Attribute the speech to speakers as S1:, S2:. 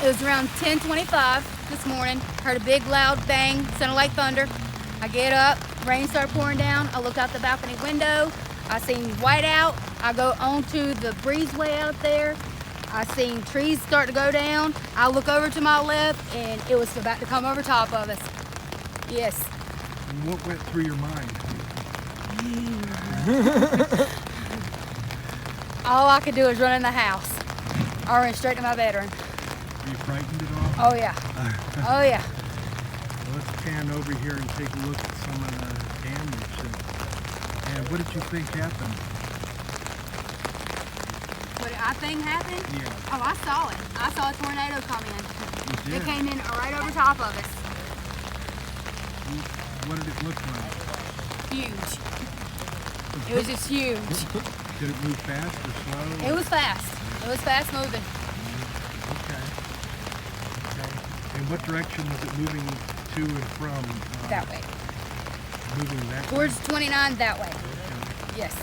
S1: It was around 10:25 this morning. Heard a big loud bang, sounded like thunder. I get up, rain started pouring down. I look out the balcony window. I seen white out. I go onto the breezeway out there. I seen trees start to go down. I look over to my left and it was about to come over top of us. Yes.
S2: And what went through your mind?
S1: All I could do was run in the house. I ran straight to my bedroom.
S2: Were you frightened at all?
S1: Oh yeah. Oh yeah.
S2: Well, let's pan over here and take a look at some of the damage. And what did you think happened?
S1: What did I think happened?
S2: Yeah.
S1: Oh, I saw it. I saw a tornado come in.
S2: You did?
S1: It came in right over top of us.
S2: What did it look like?
S1: Huge. It was just huge.
S2: Did it move fast or slow?
S1: It was fast. It was fast moving.
S2: Okay. And what direction was it moving to and from?
S1: That way.
S2: Moving that way?
S1: Towards 29 that way.
S2: Okay.
S1: Yes.